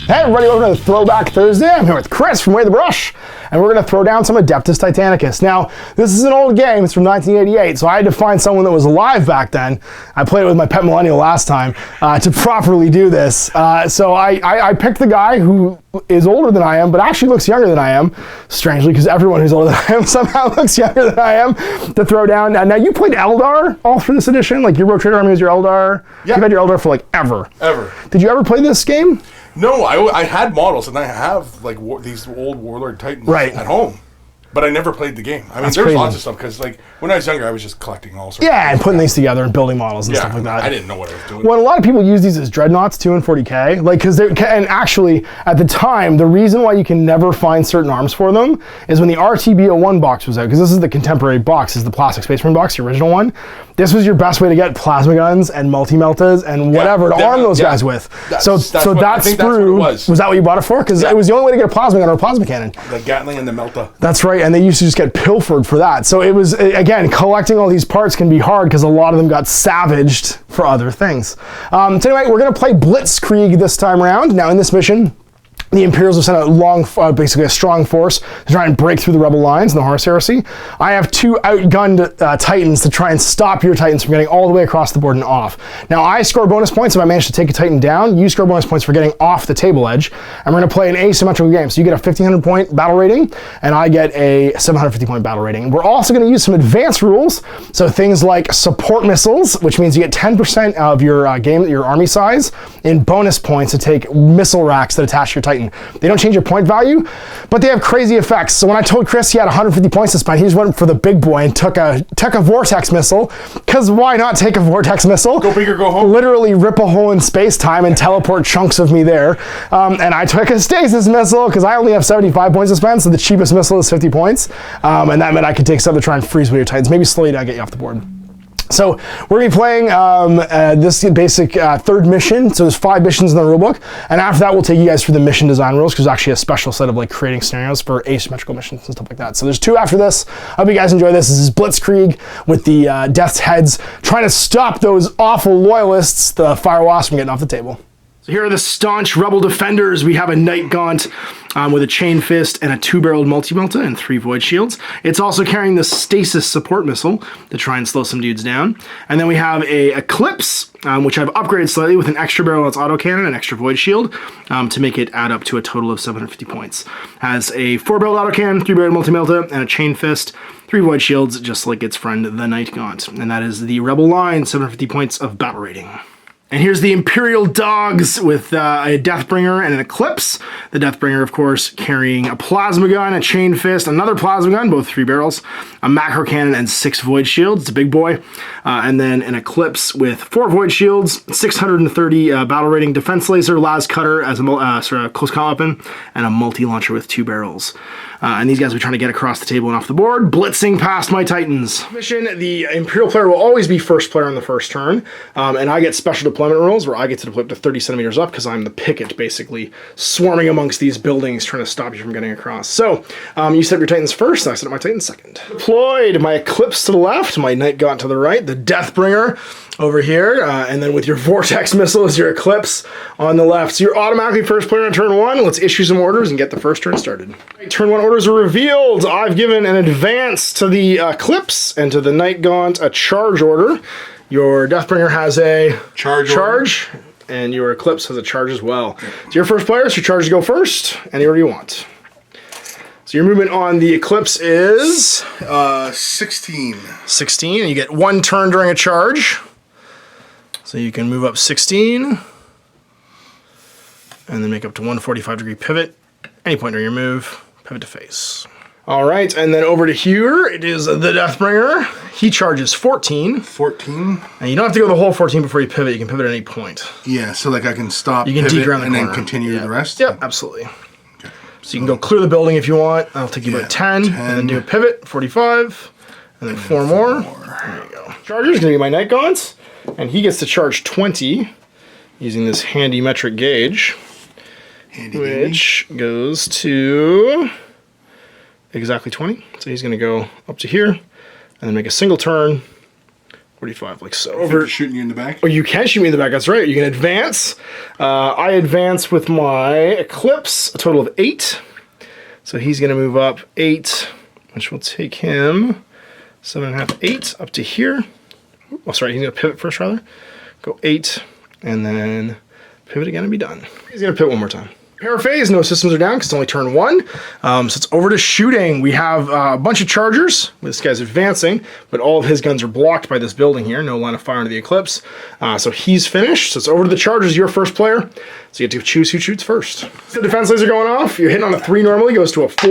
Hey everybody, welcome to Throwback Thursday. I'm here with Chris from Way the Brush, and we're going to throw down some Adeptus Titanicus. Now, this is an old game. It's from 1988, so I had to find someone that was alive back then. I played it with my pet millennial last time to properly do this. So I picked the guy who is older than I am, but actually looks younger than I am, strangely, because everyone who's older than I am somehow looks younger than I am, to throw down. Now, you played Eldar all through this edition? Like, your Rotator Army was your Eldar? Yeah. You've had your Eldar for, like, ever. Ever. Did you ever play this game? No, I had models, and I have like these old Warlord Titans at home, but I never played the game. I mean, there's lots of stuff because like when I was younger, I was just collecting all sorts. Yeah, and putting these together and building models and stuff like that. I didn't know what I was doing. Well, a lot of people use these as dreadnoughts too in 40k, like because and actually at the time, the reason why you can never find certain arms for them is when the RTB01 box was out, because this is the contemporary box, is the plastic Space Marine box, the original one. This was your best way to get plasma guns and multi-meltas and whatever to arm those guys with. So that sprue, was that what you bought it for? Because it was the only way to get a plasma gun or a plasma cannon. The Gatling and the Melta. That's right, and they used to just get pilfered for that. So it was, again, collecting all these parts can be hard because a lot of them got savaged for other things. So anyway, we're going to play Blitzkrieg this time around. Now in this mission, the Imperials have sent a basically a strong force to try and break through the rebel lines in the Horus Heresy. I have two outgunned Titans to try and stop your Titans from getting all the way across the board and off. Now I score bonus points if I manage to take a Titan down. You score bonus points for getting off the table edge. And we're going to play an asymmetrical game. So you get a 1500 point battle rating, and I get a 750 point battle rating. We're also going to use some advanced rules. So things like support missiles, which means you get 10% of your your army size in bonus points to take missile racks that attach to your Titan. They don't change your point value, but they have crazy effects. So when I told Chris he had 150 points to spend, he just went for the big boy and took a vortex missile, because why not take a vortex missile? Go big or go home. Literally rip a hole in space-time and teleport chunks of me there. And I took a stasis missile, because I only have 75 points to spend, so the cheapest missile is 50 points. And that meant I could take stuff to try and freeze with your Titans, maybe slow you down, get you off the board. So we're going to be playing this basic third mission. So there's 5 missions in the rulebook. And after that, we'll take you guys through the mission design rules, because there's actually a special set of like creating scenarios for asymmetrical missions and stuff like that. So there's 2 after this. I hope you guys enjoy this. This is Blitzkrieg with the Death's Heads, trying to stop those awful loyalists, the Fire Wasps, from getting off the table. So here are the staunch rebel defenders. We have a Knight Gaunt with a Chain Fist and a 2-barreled multi-melta and 3 Void Shields. It's also carrying the Stasis support missile to try and slow some dudes down. And then we have a Eclipse, which I've upgraded slightly with an extra barrel on its autocannon and extra Void Shield to make it add up to a total of 750 points. Has a 4-barreled autocannon, 3-barreled multi-melta, and a Chain Fist, 3 Void Shields, just like its friend, the Knight Gaunt. And that is the Rebel line, 750 points of battle rating. And here's the Imperial Dogs with a Deathbringer and an Eclipse. The Deathbringer, of course, carrying a Plasma Gun, a Chain Fist, another Plasma Gun, both 3 barrels, a Macro Cannon, and 6 Void Shields. It's a big boy. And then an Eclipse with 4 Void Shields, 630 battle rating, Defense Laser, Las Cutter as a sort of close combat weapon, and a multi-launcher with 2 barrels. And these guys will be trying to get across the table and off the board, blitzing past my Titans. Mission, the Imperial player will always be first player on the first turn, and I get special deployment rules where I get to deploy up to 30 centimeters up, because I'm the picket, basically, swarming amongst these buildings trying to stop you from getting across. So, you set up your Titans first, I set up my Titans second. Deployed, my Eclipse to the left, my Knight Gaunt to the right, the Deathbringer over here, and then with your Vortex missile is your Eclipse on the left. So you're automatically first player on turn 1. Let's issue some orders and get the first turn started. Turn 1 orders are revealed. I've given an advance to the Eclipse, and to the Knight Gaunt a charge order. Your Deathbringer has a charge, and your Eclipse has a charge as well. So you're first player, so your charge go first, any order you want. So your movement on the Eclipse is 16. 16, and you get 1 turn during a charge. So you can move up 16, and then make up to 145-degree pivot. Any point during your move, pivot to face. All right, and then over to here, it is the Deathbringer. He charges 14. 14. And you don't have to go the whole 14 before you pivot. You can pivot at any point. Yeah, so like I can stop, you can pivot, around the and corner. then continue the rest? Yep, absolutely. Okay. So you can go clear the building if you want. That'll take you about 10, and then do a pivot, 45, and then 4 more. There you go. Charger's going to be my Knight Gaunts, and he gets to charge 20 using this handy metric gauge, which goes to exactly 20. So he's going to go up to here, and then make a single turn, 45, like so. Over shooting you in the back? Oh, you can shoot me in the back, that's right. You can advance. I advance with my Eclipse, a total of 8. So he's going to move up 8, which will take him 7.5, 8 up to here. Oh, sorry, he's going to pivot first, rather. Go 8, and then pivot again and be done. He's going to pivot one more time. Paraphase, no systems are down because it's only turn 1. So it's over to shooting. We have a bunch of chargers. This guy's advancing, but all of his guns are blocked by this building here. No line of fire into the Eclipse. So he's finished. So it's over to the chargers, your first player. So you get to choose who shoots first. The defense laser going off. You're hitting on a 3 normally, goes to a 4.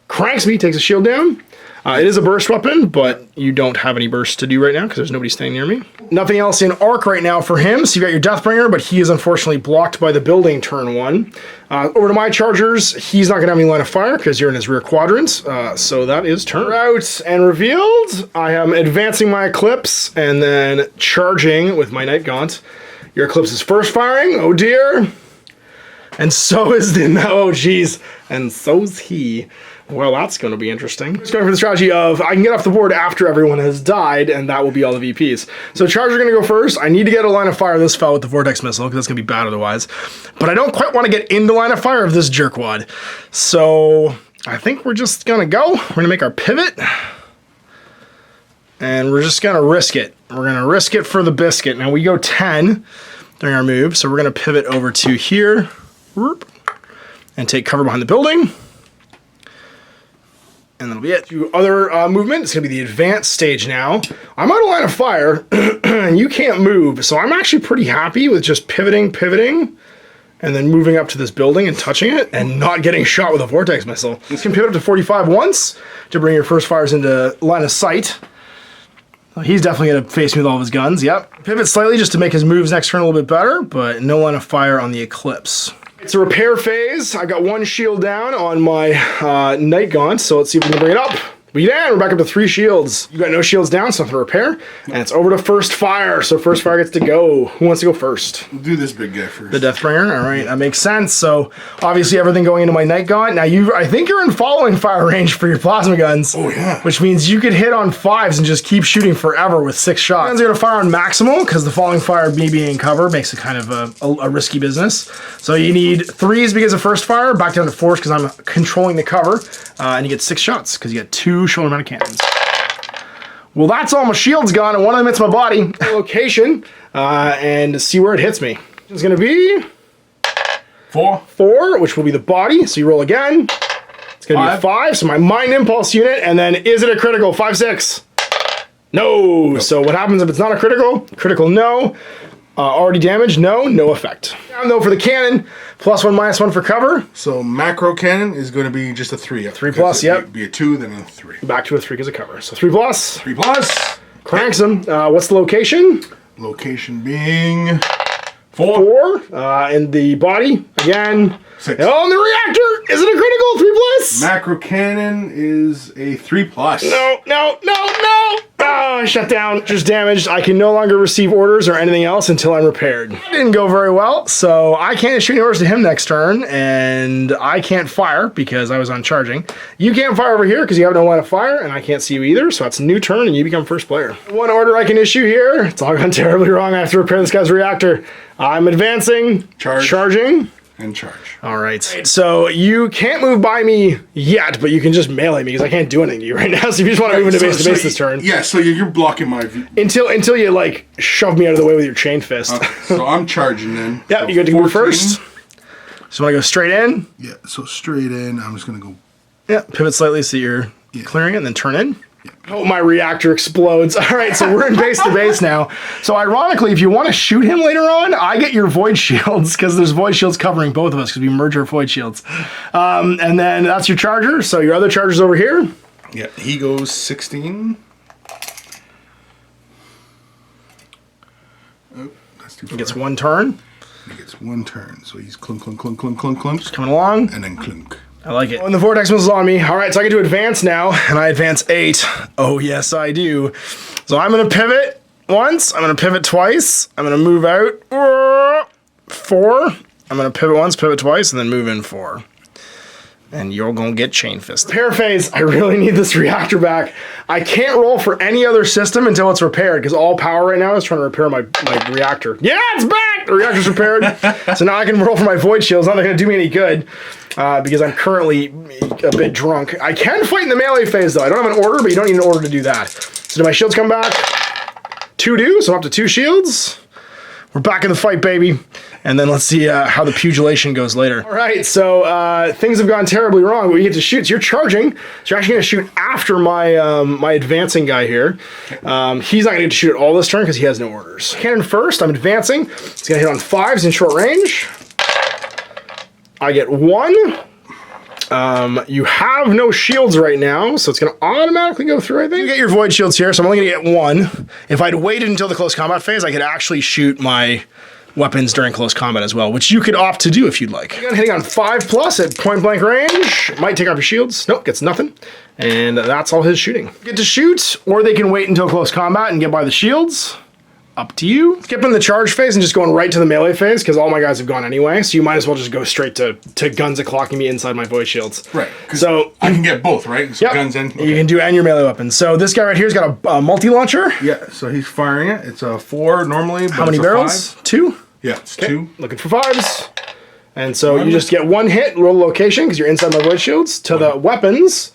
Cranks me, takes a shield down. It is a burst weapon, but you don't have any bursts to do right now because there's nobody staying near me. Nothing else in arc right now for him, so you got your Deathbringer, but he is unfortunately blocked by the building turn 1. Over to my chargers, he's not going to have any line of fire because you're in his rear quadrants, so that is turn. Out and revealed, I am advancing my Eclipse and then charging with my Night Gaunt. Your Eclipse is first firing, oh dear. And so is the, oh geez, and so's he. Well, that's going to be interesting. Just going for the strategy of I can get off the board after everyone has died, and that will be all the VPs. So Charger going to go first. I need to get a line of fire of this fell with the Vortex Missile, because that's going to be bad otherwise. But I don't quite want to get into line of fire of this jerkwad. So I think we're just going to go. We're going to make our pivot. And we're just going to risk it. We're going to risk it for the biscuit. Now we go 10 during our move, so we're going to pivot over to here. And take cover behind the building. And that'll be it. Other movement, it's going to be the advanced stage now. I'm out of line of fire, and you can't move, so I'm actually pretty happy with just pivoting, and then moving up to this building and touching it, and not getting shot with a Vortex Missile. You can pivot up to 45 once to bring your first fires into line of sight. He's definitely going to face me with all of his guns, yep. Pivot slightly just to make his moves next turn a little bit better, but no line of fire on the Eclipse. It's a repair phase. I got 1 shield down on my Night Gaunt, so let's see if we can bring it up. We can. We're back up to 3 shields. You got no shields down, so nothing to repair. And it's over to first fire, so first fire gets to go. Who wants to go first? We'll do this big guy first. The Deathbringer? All right, that makes sense. So obviously everything going into my Night Gaunt. Now I think you're in following fire range for your plasma guns. Oh yeah. Which means you could hit on 5s and just keep shooting forever with 6 shots. Guns are going to fire on maximal because the falling fire, me being in cover, makes it kind of a risky business. So you need 3s because of first fire, back down to 4s because I'm controlling the cover, and you get 6 shots because you get 2 shoulder mounted cannons. Well, that's all my shields gone, and one of them hits my body. Location, and see where it hits me. It's going to be 4, which will be the body. So you roll again. It's going to be 5. So my Mind Impulse unit, and then is it a critical? 5, 6. No. Nope. So what happens if it's not a critical? Critical, no. Already damaged? No. No effect. Down though for the cannon. +1, -1 for cover. So macro cannon is going to be just a 3. 3 plus, yep. Be a 2, then a 3. Back to a 3 because of cover. So 3 plus. 3 plus. Cranks him. What's the location? Location being 4. 4. In the body again. 6. Oh, and the reactor! Is it a critical? 3 plus? Macro cannon is a 3 plus. No. Oh, shut down. Just damaged. I can no longer receive orders or anything else until I'm repaired. That didn't go very well, so I can't issue any orders to him next turn, and I can't fire because I was on charging. You can't fire over here because you have no line of fire, and I can't see you either, so it's a new turn, and you become first player. 1 order I can issue here. It's all gone terribly wrong. I have to repair this guy's reactor. I'm advancing. Charging. And charge. All right. So you can't move by me yet, but you can just melee me because I can't do anything to you right now. So if you just want to move into base to base this turn. Yeah, so you're blocking my view. Until you like shove me out of the way with your chain fist. Okay, so I'm charging then. Yeah, so you get to go first. Just want to go straight in. Yeah, so straight in. I'm just going to go. Yeah, pivot slightly so you're clearing it and then turn in. Oh, my reactor explodes. All right, so we're in base to base now. So ironically, if you want to shoot him later on, I get your void shields because there's void shields covering both of us because we merge our void shields. And then that's your charger. So your other charger's over here. Yeah, he goes 16. Oh, that's too far. He gets 1 turn. He gets 1 turn. So he's clunk, clunk, clunk, clunk, clunk, clunk. Just coming along. And then clunk. I like it. Oh, and the Vortex Missile's on me. All right, so I get to advance now, and I advance 8. Oh, yes, I do. So I'm going to pivot once. I'm going to pivot twice. I'm going to move out 4. I'm going to pivot once, pivot twice, and then move in 4. and you're gonna get chain fist. Repair phase, I really need this reactor back. I can't roll for any other system until it's repaired, because all power right now is trying to repair my reactor. Yeah, it's back! The reactor's repaired. So now I can roll for my void shields. Not gonna do me any good, because I'm currently a bit drunk. I can fight in the melee phase, though. I don't have an order, but you don't need an order to do that. So do my shields come back? 2 do, so I'm up to 2 shields. We're back in the fight, baby. And then let's see how the pugilation goes later. All right, so things have gone terribly wrong. We get to shoot. So you're charging. So you're actually going to shoot after my my advancing guy here. He's not going to get to shoot at all this turn because he has no orders. Cannon first. I'm advancing. He's going to hit on 5s in short range. I get 1. You have no shields right now, so it's going to automatically go through, I think. You get your void shields here, so I'm only going to get 1. If I'd waited until the close combat phase, I could actually shoot my weapons during close combat as well, which you could opt to do if you'd like. Again, hitting on 5+ at point blank range. Might take off your shields. Nope, gets nothing. And that's all his shooting. Get to shoot, or they can wait until close combat and get by the shields. Up to you. Skipping the charge phase and just going right to the melee phase, because all my guys have gone anyway, so you might as well just go straight to guns clocking me inside my void shields. Right. So I can get both, right? So yep, guns and... Okay. You can do and your melee weapons. So this guy right here's got a multi-launcher. Yeah, so he's firing it. It's a 4 normally, but how many barrels? 2? Yeah, it's 2. Looking for 5s. And so you just get 1 hit, roll location, because you're inside my void shields, to the weapons.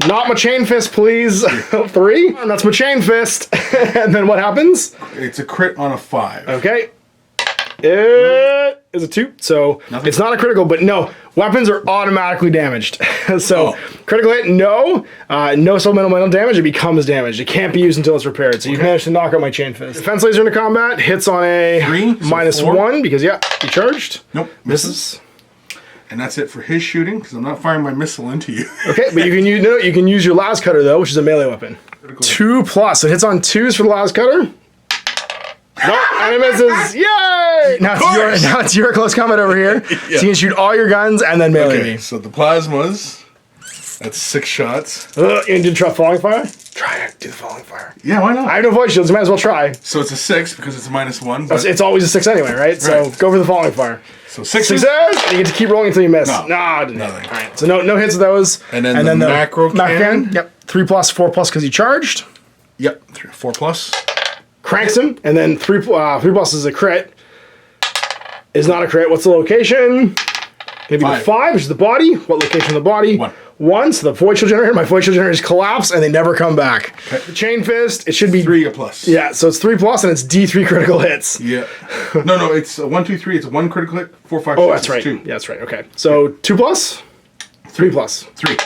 Not my chain fist, please. 3. And that's my chain fist. And then what happens? It's a crit on a 5. Okay. It is a 2. So nothing. It's not a critical, but no. Weapons are automatically damaged. So critical hit, no. No supplemental damage. It becomes damaged. It can't be used until it's repaired. So you managed to knock out my chain fist. Defense laser into combat. Hits on a 3, so -1 because, yeah, he charged. Nope. Misses. And that's it for his shooting, because I'm not firing my missile into you. Okay, but you can use your las cutter though, which is a melee weapon. Critical. 2+. So it hits on 2s for the las cutter. Nope, and it misses. Yay! Now it's your close combat over here. Yeah. So you can shoot all your guns and then melee me. So the plasmas. That's 6 shots. You can do falling fire? Try it. Do the falling fire. Yeah, why not? I have no void shields. You might as well try. So it's a 6 because it's a -1. But it's always a 6 anyway, right? So go for the falling fire. So 6 and you get to keep rolling until you miss. No, nothing. All right. So no hits of those. And then the macro cannon. Yep. 3+, 4+ because he charged. Yep. 4+. Cranks him, and then 3+ is a crit. Is not a crit. What's the location? Gonna be the 5, which is the body. What location of the body? 1. So the void shield generator. My void shield generators collapse and they never come back. Okay. The chain fist. It should be 3+. Yeah. So it's 3+ and it's D3 critical hits. Yeah. No. It's 1, 2, 3. It's 1 critical hit. 4, 5, 6. Oh, that's right. 2. Yeah, that's right. Okay. So 2+, 3+. 3.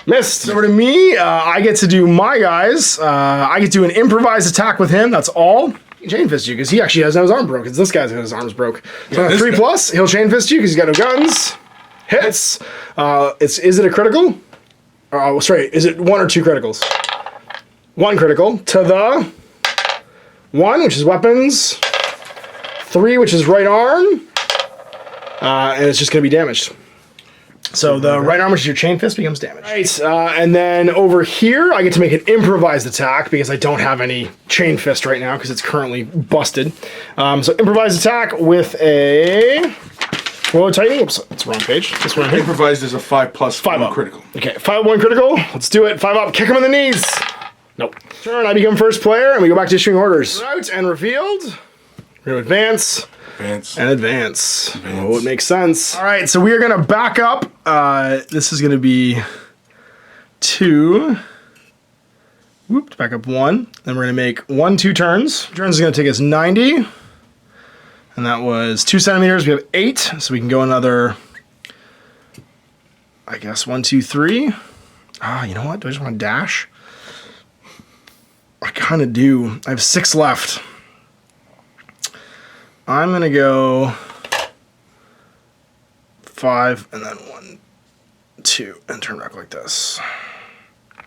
Missed. Over to me. I get to do my guys. I get to do an improvised attack with him. That's all. Chain fist you because he actually has his arm broke. It's this guy's got his arms broke. So on a 3+, he'll chain fist you because he's got no guns. Hits. Is it a critical? Sorry, is it 1 or 2 criticals? 1 critical to the 1, which is weapons. 3, which is right arm. And it's just going to be damaged. So the right arm, which is your chain fist, becomes damaged. Right, and then over here, I get to make an improvised attack because I don't have any chain fist right now because it's currently busted. So improvised attack with a... Well, Titan. Oops, it's the wrong page. This one here. Improvised is a 5+, 5 1 up. critical. Okay, 5 1 critical. Let's do it. 5 up. Kick him in the knees. Nope. Turn. I become first player, and we go back to issuing orders. Out and revealed. We're going to advance. And advance. Oh, it makes sense. All right, so we are going to back up. This is going to be 2. Whoop, back up 1. Then we're going to make 1, 2 turns. Turns is going to take us 90. And that was 2 centimeters. We have 8, so we can go another, I guess, 1, 2, 3. You know what? Do I just want to dash? I kind of do. I have 6 left. I'm going to go 5, and then 1, 2, and turn back like this.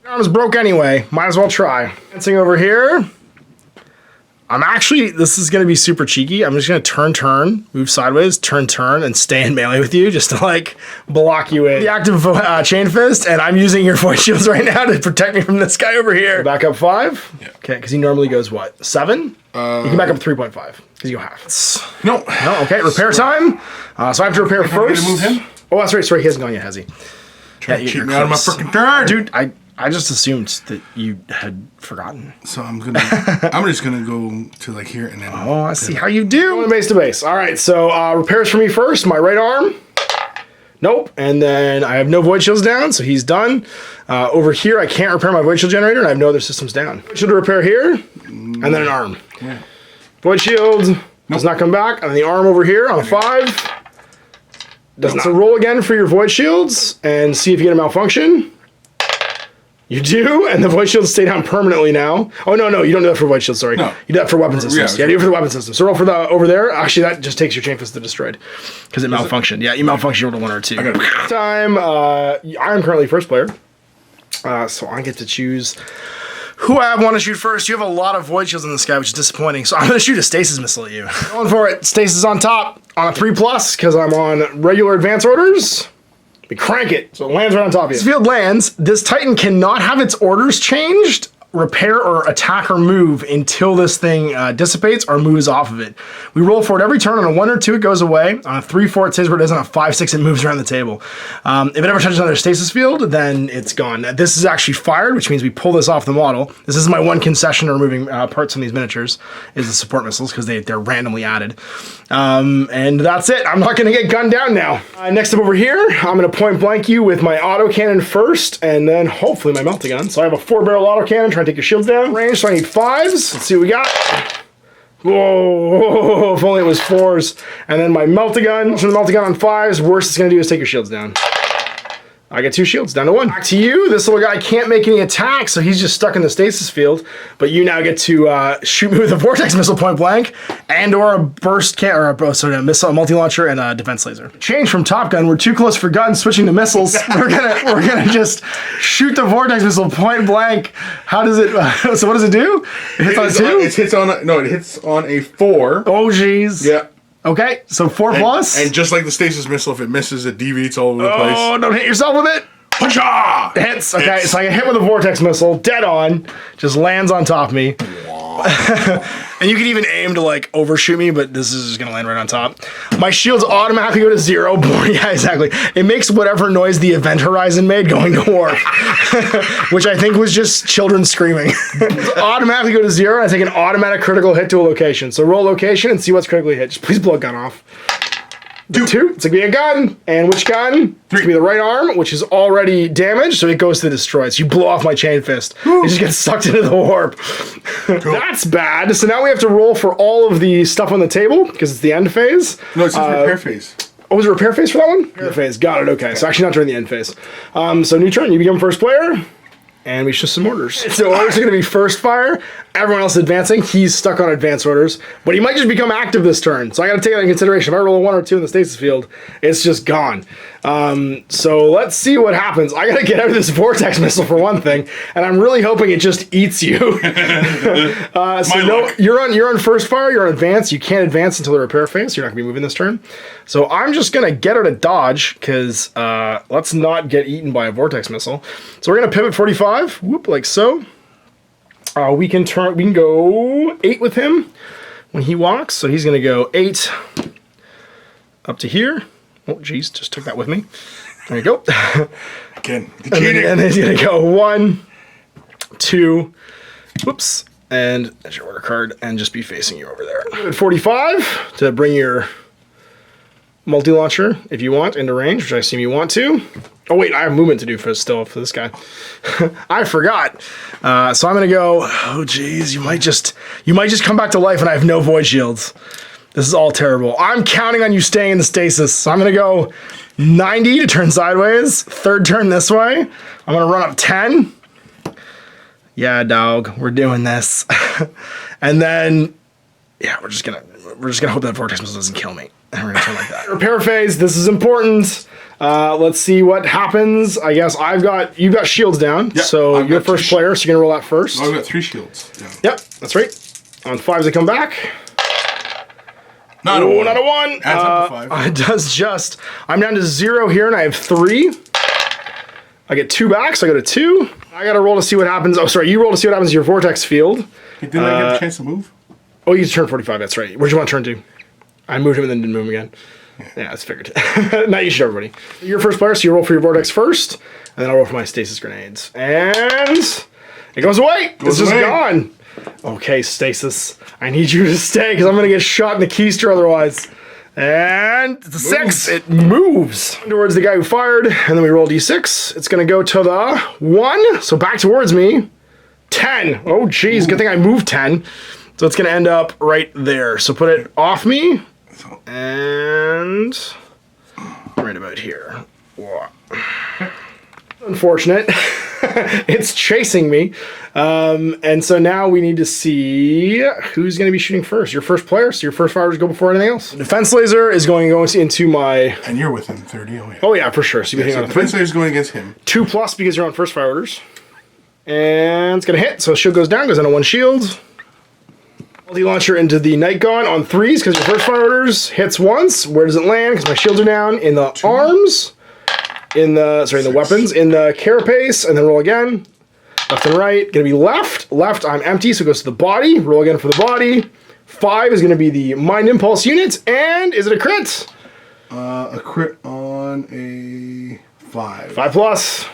Arm's broke anyway. Might as well try. Dancing over here. This is going to be super cheeky. I'm just going to turn, move sideways, turn, and stay in melee with you just to, like, block you in. The active chain fist, and I'm using your void shields right now to protect me from this guy over here. Back up 5? Yeah. Okay, because he normally goes, what, 7? You can back up 3.5, because you go half. No. Okay, repair time. So I have to repair first. Move him? Oh, that's right. Sorry, he hasn't gone yet, has he? Trying to cheat me out of my freaking turn. Dude, I just assumed that you had forgotten. So I'm just gonna go to like here and then. Oh, I see how you do. Going base to base. All right, so repairs for me first. My right arm. Nope. And then I have no void shields down, so he's done. Over here, I can't repair my void shield generator, and I have no other systems down. Void shield to repair here, and then an arm. Yeah. Void shield does not come back, and then the arm over here on a 5. Does not. So roll again for your void shields and see if you get a malfunction. You do, and the void shields stay down permanently now. Oh, no, you don't do that for void shields, sorry. No. You do that for weapon systems. Yeah, you do it for the weapon system. So roll for the over there. Actually, that just takes your chain fist to destroyed because it malfunctioned. Yeah, you malfunctioned, you rolled a 1 or 2. This time, I'm currently first player, so I get to choose who I want to shoot first. You have a lot of void shields in this guy, which is disappointing. So I'm going to shoot a stasis missile at you. Going for it. Stasis on top on a 3+ because I'm on regular advance orders. We crank it, so it lands right on top of you. This field lands. This Titan cannot have its orders changed, repair, or attack or move until this thing dissipates or moves off of it. We roll for it every turn. On a 1 or 2, it goes away. On a 3, 4, it stays where it is. On a 5, 6, it moves around the table. If it ever touches another stasis field, then it's gone. This is actually fired, which means we pull this off the model. This is my one concession to removing parts from these miniatures, is the support missiles, because they're randomly added. And that's it. I'm not going to get gunned down now. Next up over here, I'm going to point blank you with my autocannon first, and then hopefully my melta-gun. So I have a 4-barrel autocannon trying to take your shields down. Range, so I need 5s. Let's see what we got. Whoa, if only it was 4s. And then my melta-gun. So the melta-gun on 5s. Worst it's going to do is take your shields down. I get 2 shields, down to 1. Back to you. This little guy can't make any attacks, so he's just stuck in the stasis field. But you now get to shoot me with a vortex missile point blank, and or a burst can or a missile, multi-launcher, and a defense laser. Change from Top Gun. We're too close for guns. Switching to missiles. we're gonna just shoot the vortex missile point blank. How does it? So what does it do? It hits on 2. It hits on a 4. Oh jeez. Yeah. Okay, so 4+. And just like the stasis missile, if it misses, it deviates all over the place. Oh, don't hit yourself with it. Puncha! Hits. Okay, so I get hit with a vortex missile, dead on, just lands on top of me. And you can even aim to like overshoot me, but this is just gonna land right on top. My shields automatically go to 0. Yeah, exactly. It makes whatever noise the event horizon made going to warp, which I think was just children screaming. Automatically go to 0, and I take an automatic critical hit to a location. So roll location and see what's critically hit. Just please blow a gun off. 2. It's gonna be a gun. And which gun? 3. It's gonna be the right arm, which is already damaged, so it goes to destroy. So you blow off my chain fist. It just gets sucked into the warp. Cool. That's bad. So now we have to roll for all of the stuff on the table, because it's the end phase. No, it's just repair phase. Oh, was it repair phase for that one? Repair phase. Got it, okay. So actually not during the end phase. So new turn, you become first player. And we shift some orders. So orders are going to be first fire. Everyone else is advancing. He's stuck on advance orders. But he might just become active this turn. So I got to take that into consideration. If I roll a 1 or 2 in the stasis field, it's just gone. So let's see what happens. I got to get out of this vortex missile for one thing. And I'm really hoping it just eats you. You're on first fire. You're on advance. You can't advance until the repair phase. You're not going to be moving this turn. So I'm just going to get out of dodge because let's not get eaten by a vortex missile. So we're going to pivot 45. Whoop, like so. We can go 8 with him when he walks. So he's going to go 8 up to here. Oh, geez, just took that with me. There you go. Again, and then he's going to go 1, 2, whoops, and there's your order card, and just be facing you over there. At 45 to bring your multi-launcher, if you want, into range, which I assume you want to. Oh wait, I have movement to do for this guy. I forgot. So I'm gonna go. Oh geez, you might just come back to life, and I have no void shields. This is all terrible. I'm counting on you staying in the stasis. So I'm gonna go 90 to turn sideways. Third turn this way. I'm gonna run up 10. Yeah, dog, we're doing this. And then, yeah, we're just gonna hope that vortex missile doesn't kill me. And we're gonna turn like that. Repair phase. This is important. Let's see what happens. I guess you've got shields down. Yep, so you're first player, so you're gonna roll that first. I've got 3 shields. Yeah. Yep, that's right. On 5s they come back. Not a 1. Not a 1. Adds up to 5. It does just. I'm down to 0 here, and I have 3. I get 2 back, so I go to 2. I gotta roll to see what happens. Oh, sorry, you roll to see what happens to your vortex field. Hey, didn't I get a chance to move? Oh, you turn 45. That's right. Where'd you want to turn to? I moved him and then didn't move him again. Yeah, that's figured. Not you should, everybody. You're first player, so you roll for your vortex first, and then I'll roll for my stasis grenades. And it goes away. It's just gone. Okay, stasis. I need you to stay because I'm going to get shot in the keister otherwise. And it's a 6. It moves towards the guy who fired, and then we roll d6. It's going to go to the 1, so back towards me. 10. Oh, geez. Good thing I moved 10. So it's going to end up right there. So put it off me, and right about here. Whoa. Unfortunate. It's chasing me. And so now we need to see who's going to be shooting first. Your first player, so your first fighters go before anything else. The defense laser is going to go into my... And you're within 30, oh yeah. Oh yeah, for sure. So you're hitting on the defense laser is going against him. 2+ because you're on first fire orders. And it's going to hit, so shield goes down, goes down to 1 shield. Multi-launcher into the Night Gaunt on 3s because your first fire orders hits once. Where does it land? Because my shields are down in the 2. Arms. In the, sorry, 6. The weapons, in the carapace, and then roll again. Left and right, gonna be left. Left, I'm empty, so it goes to the body. Roll again for the body. 5 is gonna be the Mind Impulse unit, and is it a crit? A crit on a 5. 5+.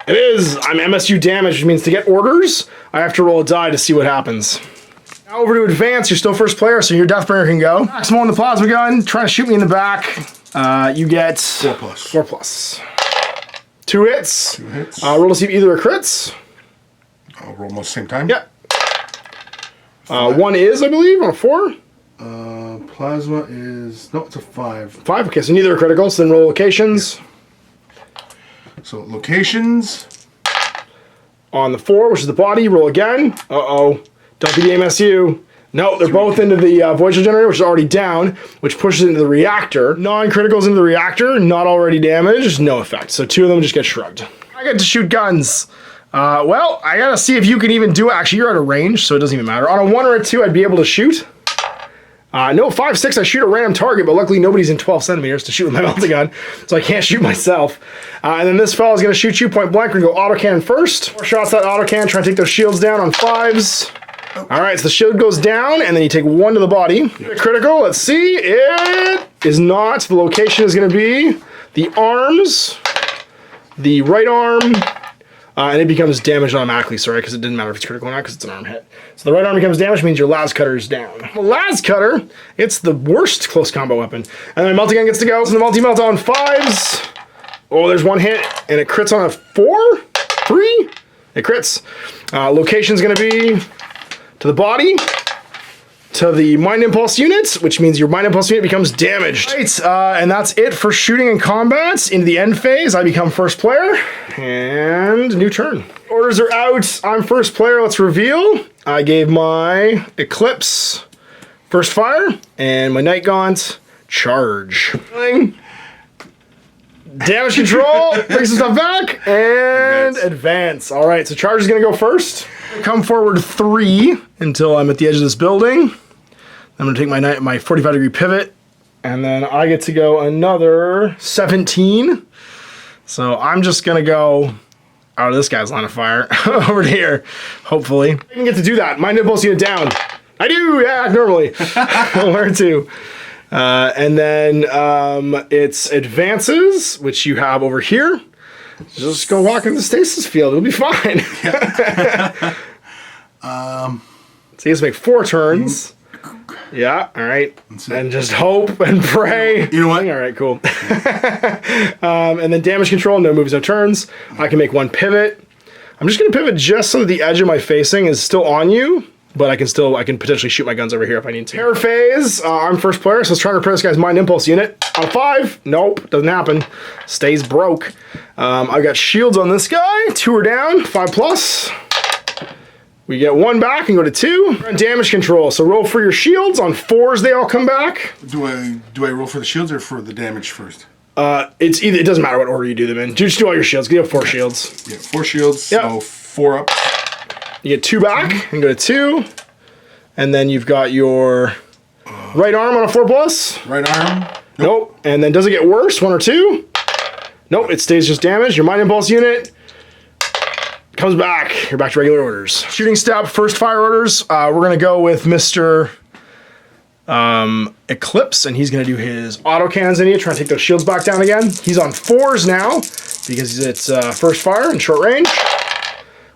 It is. I'm MSU damage, which means to get orders, I have to roll a die to see what happens. Now over to advance, you're still first player, so your Deathbringer can go. Maximum on the plasma gun, trying to shoot me in the back. You get 4+. 4+. 2 hits. 2 hits. Roll to see if either are crits. I'll roll almost the same time. Yep. 1 is, I believe, on a 4. Plasma is... No, it's a 5. 5, okay, so neither are critical, so then roll locations. So locations. On the 4, which is the body, roll again. Uh-oh. Don't be the MSU. No, they're both into the Voyager generator, which is already down, which pushes it into the reactor. Non-criticals into the reactor, not already damaged, no effect. So 2 of them just get shrugged. I get to shoot guns. Well, I gotta see if you can even do it. Actually, you're out of range, so it doesn't even matter. On a 1 or a 2, I'd be able to shoot. No, 5, 6, I shoot a random target, but luckily nobody's in 12 centimeters to shoot with my melting gun, so I can't shoot myself. And then this fella is gonna shoot you point blank. We're gonna go autocannon first. 4 shots that autocannon, try and take those shields down on 5s. All right, so the shield goes down, and then you take 1 to the body. Yep. Critical, let's see. It is not. The location is going to be the arms, the right arm, and it becomes damaged automatically, sorry, because it didn't matter if it's critical or not, because it's an arm hit. So the right arm becomes damaged, means your las cutter is down. The las cutter, it's the worst close combo weapon. And then multi-gun gets to go, so the multi-melt on 5s. Oh, there's 1 hit, and it crits on a 4? 3? It crits. Location's going to be... to the body, to the Mind Impulse unit, which means your Mind Impulse unit becomes damaged. Right, and that's it for shooting and combat. Into the end phase, I become first player, and new turn. Orders are out. I'm first player. Let's reveal. I gave my Eclipse first fire, and my Night Gaunt charge. Damage control, bring some stuff back, and advance. All right, so charge is gonna go first. Come forward 3 until I'm at the edge of this building. I'm gonna take my 45-degree pivot, and then I get to go another 17. So I'm just gonna go out of this guy's line of fire over to here, hopefully. I can get to do that. Mind Impulse unit down. I do, yeah, normally. 1 or 2. And then it's advances, which you have over here. Just go walk in the stasis field. It'll be fine. Yeah. So you have to make 4 turns. Yeah, all right. And just hope and pray. You know what? All right, cool. And then damage control, no moves, no turns. I can make 1 pivot. I'm just going to pivot just so that the edge of my facing is still on you. But I can potentially shoot my guns over here if I need to. Terror phase, I'm first player, so let's try to repair this guy's Mind Impulse unit. On 5, nope, doesn't happen. Stays broke. I've got shields on this guy, 2 are down, 5+. We get 1 back and go to 2. Damage control, so roll for your shields. On 4s, they all come back. Do I roll for the shields or for the damage first? It's either, it doesn't matter what order you do them in. Just do all your shields, you have 4 shields. Yeah, 4 shields, yep. So 4 up. You get 2 back and go to 2. And then you've got your right arm on a 4+. Right arm. Nope. And then does it get worse? 1 or 2? Nope, it stays just damaged. Your Mind Impulse unit comes back. You're back to regular orders. Shooting step, first fire orders. We're going to go with Mr. Eclipse, and he's going to do his auto cannons in you, trying to take those shields back down again. He's on 4s now because it's first fire and short range.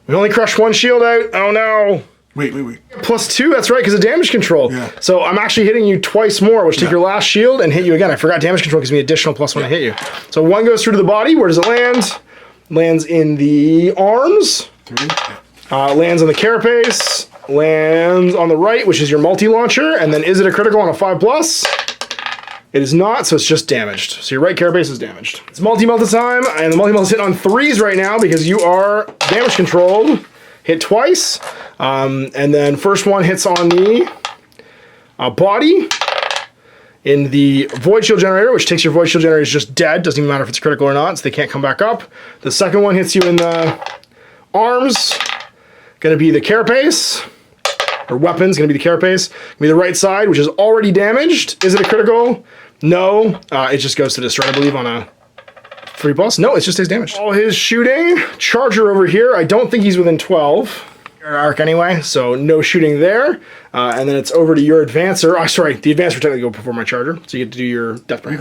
We only crushed 1 shield out. Oh no. Wait. +2, that's right, because of damage control. Yeah. So I'm actually hitting you twice more, which take your last shield and hit you again. I forgot damage control gives me additional +1 to hit you. So 1 goes through to the body. Where does it land? Lands in the arms. 3. Lands on the carapace. Lands on the right, which is your multi-launcher. And then is it a critical on a 5+? It is not, so it's just damaged. So your right carapace is damaged. It's multi-melt time, and the multi-melt is hitting on 3s right now because you are damage controlled. Hit twice. And then first one hits on the body in the Void Shield Generator, which takes your Void Shield Generator is just dead. Doesn't even matter if it's critical or not, so they can't come back up. The second one hits you in the arms. Going to be the carapace. Or weapons, going to be the carapace. Going to be the right side, which is already damaged. Is it a critical? No. It just goes to destroy, I believe, on a 3+. No, it just stays damaged. All his shooting. Charger over here. I don't think he's within 12. Arc anyway, so no shooting there. And then it's over to your advancer. Sorry, the advancer will technically go before my charger, so you get to do your death break.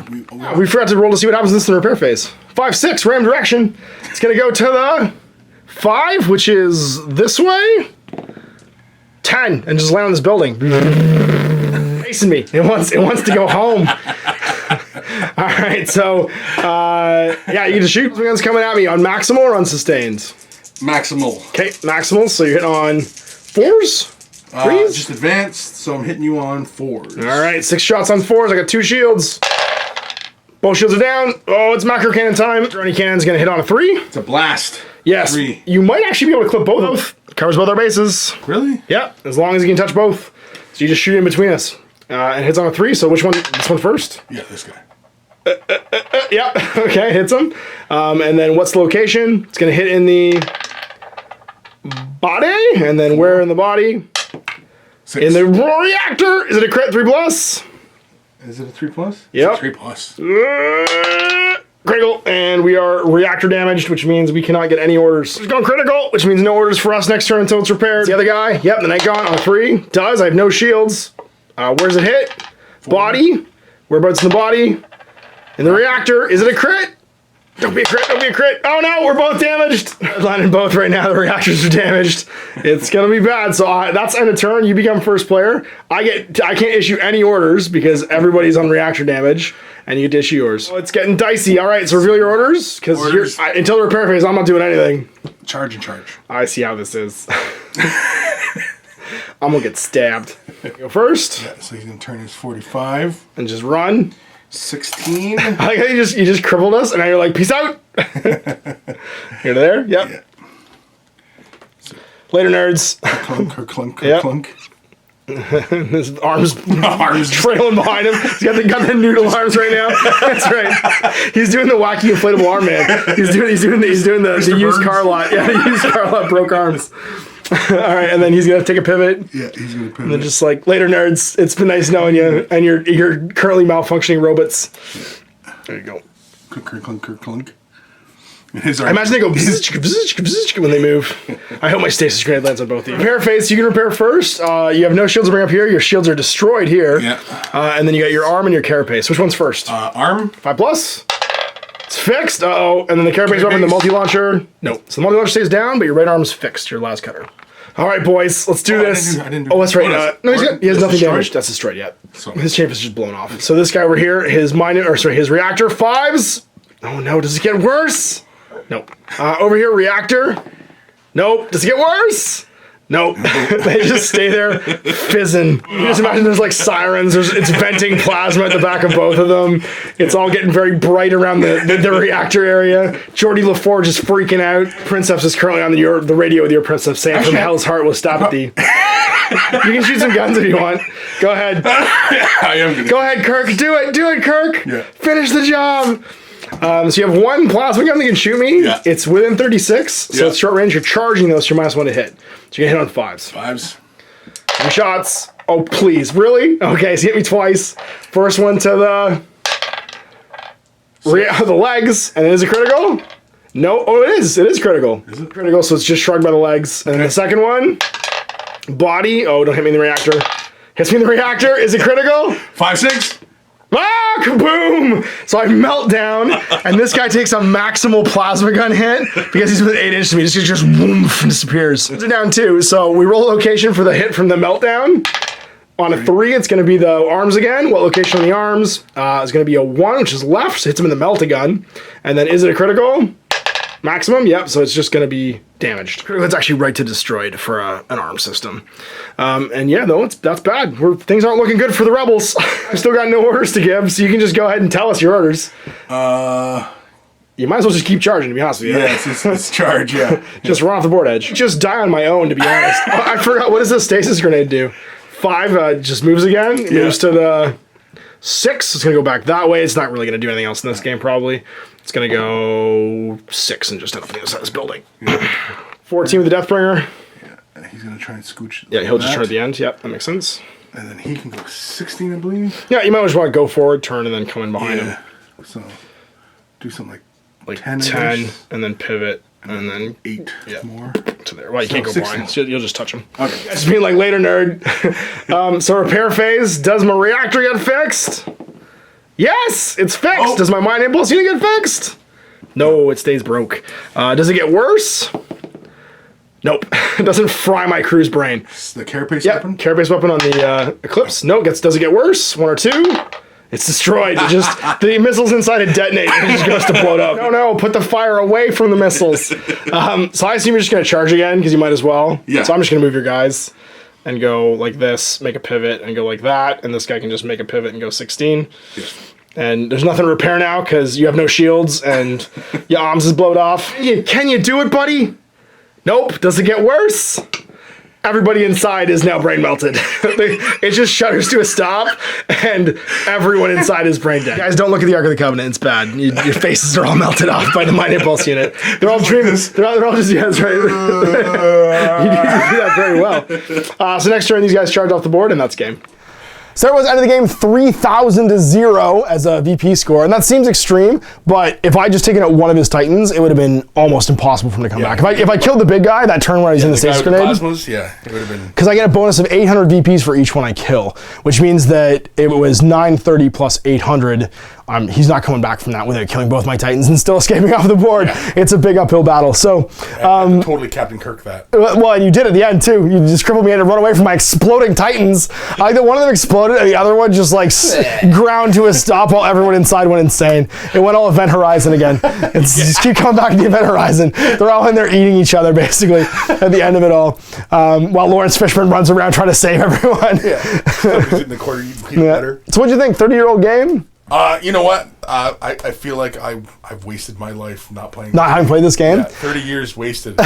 We forgot to roll to see what happens in this in the repair phase. 5-6, ram direction. It's going to go to the 5, which is this way. 10, and just land on this building. Facing me. It wants to go home. All right, so yeah, you can just shoot guns coming at me on maximal or unsustained. Maximal. Okay, maximal. So you're hitting on 4s, 3s. Just advanced, so I'm hitting you on 4s. All right, 6 shots on 4s. I got 2 shields. Both shields are down. Oh, it's macro cannon time. Journey cannon's gonna hit on a 3. It's a blast. Yes, 3. You might actually be able to clip both. Covers both our bases. Really? Yeah, as long as you can touch both. So you just shoot in between us. And hits on a 3, so which one? This one first? Yeah, this guy. Yep, okay, hits him. And then what's the location? It's going to hit in the body, and then where in the body? 6. In the reactor. Is it a crit 3+? Is it a 3+? Yep. It's a 3+. Critical, and we are reactor damaged, which means we cannot get any orders. It's going critical, which means no orders for us next turn until it's repaired. The other guy, yep, the Night Gaunt on a 3. Does, I have no shields. Where's it hit? 4. Body. Whereabouts in the body? In the reactor. Is it a crit? Don't be a crit, don't be a crit. Oh no, we're both damaged. I'm landing both right now, the reactors are damaged. It's gonna be bad. So that's end of turn, you become first player. I can't issue any orders because everybody's on reactor damage, and you get to issue yours. Oh, it's getting dicey. All right, so reveal your orders, because until the repair phase, I'm not doing anything. Charge and charge. I see how this is. I'm gonna get stabbed. Go first. Yeah, so he's gonna turn his 45. And just run. 16. I like how you just crippled us, and now you're like, peace out. You're there? Yep. Yeah. So, later, nerds. Clunk, clunk, yep. clunk. His arms trailing behind him. He's got the noodle arms right now. That's right. He's doing the wacky inflatable arm man. He's doing the used car lot. Yeah, the used car lot broke arms. All right, and then he's gonna take a pivot. Yeah, he's gonna pivot. And then just like, later, nerds. It's been nice knowing you and your currently malfunctioning robots. There you go. Clunk, clunk, clunk. I imagine they go when they move. I hope my stasis grenade lands on both of you. Repair phase, you can repair first. You have no shields to bring up here. Your shields are destroyed here. Yeah. And then you got your arm and your carapace. Which one's first? Arm. 5+. It's fixed. Uh-oh. And then the carapace weapon, the multi-launcher. No. So the multi-launcher stays down, but your right arm's fixed. Your last cutter. All right, boys. Let's do this. I didn't do that's right. No, he has nothing damaged. That's destroyed yet. So. His shape is just blown off. So this guy over here, his reactor 5s. Oh no, does it get worse? Nope. Over here, reactor. Nope. Does it get worse? Nope. They just stay there fizzing. You can just imagine there's like sirens. It's venting plasma at the back of both of them. It's all getting very bright around the reactor area. Geordie LaForge is freaking out. Princeps is currently on the radio with your Princeps saying, "From hell's heart will stab thee." You can shoot some guns if you want. Go ahead. I am gonna. Go ahead, Kirk. Do it, Kirk. Yeah. Finish the job. So you have one plasma gun that can shoot me. Yeah. It's within 36, so it's short range. You're charging those, so you're -1 to hit. So you can hit on 5s. 5s. 2 shots. Oh, please. Really? Okay, so you hit me twice. First one to the legs, and is it critical? No. Oh, it is. It is critical. Is it? Critical, so it's just shrugged by the legs. And then the second one, body. Oh, don't hit me in the reactor. Hits me in the reactor. Is it critical? 5-6. Ah, kaboom! So I melt down, and this guy takes a maximal plasma gun hit because he's within 8 inches of me. This guy just woof and disappears. It's down 2, so we roll a location for the hit from the meltdown. On a 3, it's going to be the arms again. What location on the arms? It's going to be a 1, which is left, so hits him in the melt-a-gun. And then is it a critical? Maximum? Yep, so it's just going to be damaged. Critical hit's actually right to destroyed for an arm system. And yeah, though, that's bad. Things aren't looking good for the rebels. I've still got no orders to give, so you can just go ahead and tell us your orders. You might as well just keep charging, to be honest with you. Yeah, it's charge, yeah. Just run off the board edge. Just die on my own, to be honest. I forgot, what does the stasis grenade do? 5 just moves again. It moves to the 6. It's going to go back that way. It's not really going to do anything else in this game, probably. It's going to go 6 and just end up on the other side of this building. 14 with the Deathbringer. Yeah, and he's going to try and scooch. Yeah, he'll just turn at the end. Yep, that makes sense. And then he can go 16, I believe. Yeah, you might as well go forward, turn, and then come in behind him. So do something like 10 and then pivot, and then 8 more. To there. Well, you can't go 16. blind. So you'll just touch him. Okay. It's being like later, nerd. So repair phase. Does my reactor get fixed? Yes, it's fixed. Oh. Does my mind impulse unit get fixed? No, it stays broke. Does it get worse? Nope. It doesn't fry my crew's brain. It's the carapace weapon? Carapace weapon on the Eclipse. No, does it get worse? 1 or 2? It's destroyed. It just the missiles inside it detonate and it just goes to blow up. No, put the fire away from the missiles. So I assume you're just gonna charge again because you might as well. Yeah. So I'm just gonna move your guys and go like this, make a pivot, and go like that, and this guy can just make a pivot and go 16. Yeah. And there's nothing to repair now because you have no shields and your arms is blowed off. Can you do it, buddy? Nope. Does it get worse? Everybody inside is now brain melted. It just shudders to a stop, and everyone inside is brain dead. Guys, don't look at the Ark of the Covenant. It's bad. Your faces are all melted off by the Mind Impulse unit. They're all dreaming. They're all just, yeah, that's right. You do that very well. So next turn, these guys charge off the board, and that's game. So everyone's ended the game 3,000-0 as a VP score, and that seems extreme, but if I just taken out one of his Titans, it would have been almost impossible for him to come back. If I killed the big guy, that turn where he's in the stasis grenade, it would have been... Because I get a bonus of 800 VPs for each one I kill, which means that it was 930 plus 800. He's not coming back from that without killing both my Titans and still escaping off the board. Yeah. It's a big uphill battle. So totally Captain Kirk that. Well, and you did at the end too. You just crippled me and had to run away from my exploding Titans. I like that one of them exploded and the other one just like ground to a stop while everyone inside went insane. It went all Event Horizon again. Just keep coming back to the Event Horizon. They're all in there eating each other basically at the end of it all. While Lawrence Fishburne runs around trying to save everyone. Yeah. Somebody's in the corner eating better. So what'd you think? 30-year-old game? You know what? I feel like I've wasted my life not playing. Not having played this game? Yeah, 30 years wasted.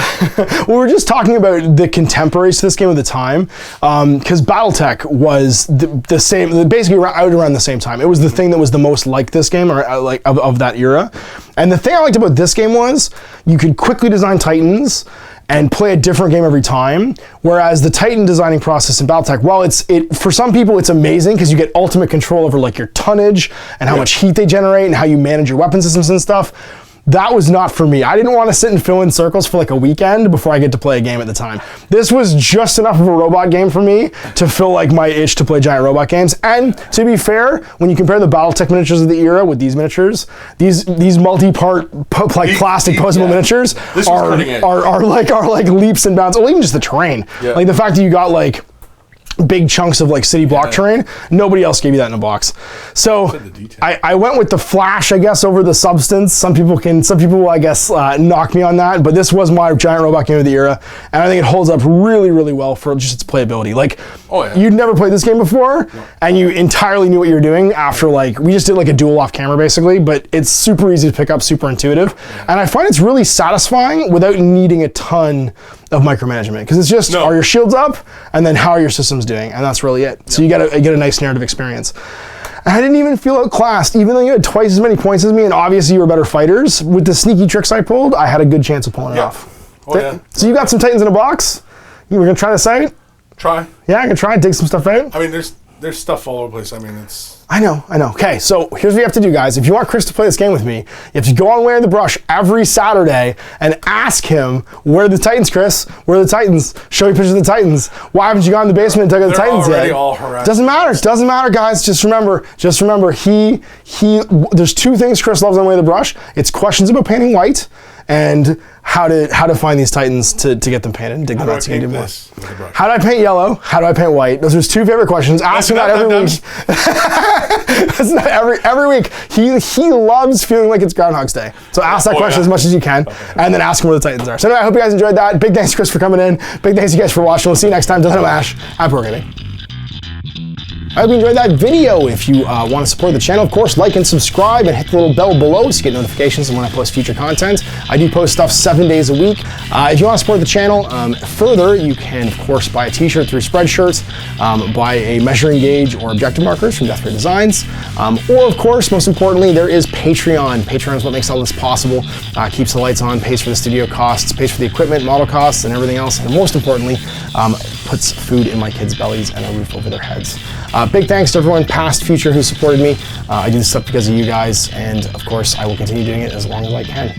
We were just talking about the contemporaries to this game at the time, because BattleTech was the same, basically out around the same time. It was the thing that was the most like this game, or like of that era. And the thing I liked about this game was you could quickly design Titans and play a different game every time. Whereas the Titan designing process in BattleTech, while for some people it's amazing because you get ultimate control over like your tonnage and how much heat they generate and how you manage your weapon systems and stuff. That was not for me. I didn't want to sit and fill in circles for like a weekend before I get to play a game at the time. This was just enough of a robot game for me to fill like my itch to play giant robot games. And to be fair, when you compare the BattleTech miniatures of the era with these miniatures, these multi-part like plastic posable miniatures are like leaps and bounds. Or even just the terrain. Yeah. Like the fact that you got like big chunks of like city block terrain. Nobody else gave you that in a box. So I went with the flash, I guess, over the substance. Some people will, I guess, knock me on that, but this was my giant robot game of the era, and I think it holds up really, really well for just its playability. Like, you'd never played this game before, and you entirely knew what you were doing after like, we just did like a duel off camera basically, but it's super easy to pick up, super intuitive, and I find it's really satisfying without needing a ton of micromanagement, because it's just, are your shields up, and then how are your systems doing, and that's really it. So you get a nice narrative experience. And I didn't even feel outclassed, even though you had twice as many points as me, and obviously you were better fighters. With the sneaky tricks I pulled, I had a good chance of pulling it off. So you got some Titans in a box? You were gonna try this out? Try. Yeah, I can try and dig some stuff out. I mean, there's stuff all over the place. I mean, it's... I know. Okay, so here's what you have to do, guys. If you want Chris to play this game with me, you have to go on Way in the Brush every Saturday and ask him, where are the Titans, Chris? Where are the Titans? Show me pictures of the Titans. Why haven't you gone to the basement and dug out the Titans yet? They're already all harassed. Doesn't matter, guys. Just remember, there's two things Chris loves on Way in the Brush. It's questions about painting white and how to find these Titans to get them painted and dig them out so you can do more. How do I paint yellow? How do I paint white? Those are his two favorite questions. Ask him that every week. That's not every week. He loves feeling like it's Groundhog's Day. So ask that question as much as you can, and then ask him where the Titans are. So anyway, I hope you guys enjoyed that. Big thanks, Chris, for coming in. Big thanks, you guys, for watching. We'll see you next time. Don't Mash. Happy Wargaming. I hope you enjoyed that video. If you want to support the channel, of course, like and subscribe and hit the little bell below to get notifications when I post future content. I do post stuff 7 days a week. If you want to support the channel further, you can, of course, buy a t-shirt through Spreadshirts, buy a measuring gauge or objective markers from Death Ray Designs, or, of course, most importantly, there is Patreon. Patreon is what makes all this possible, keeps the lights on, pays for the studio costs, pays for the equipment, model costs, and everything else, and most importantly, puts food in my kids' bellies and a roof over their heads. Big thanks to everyone, past, future, who supported me. I do this stuff because of you guys, and of course, I will continue doing it as long as I can.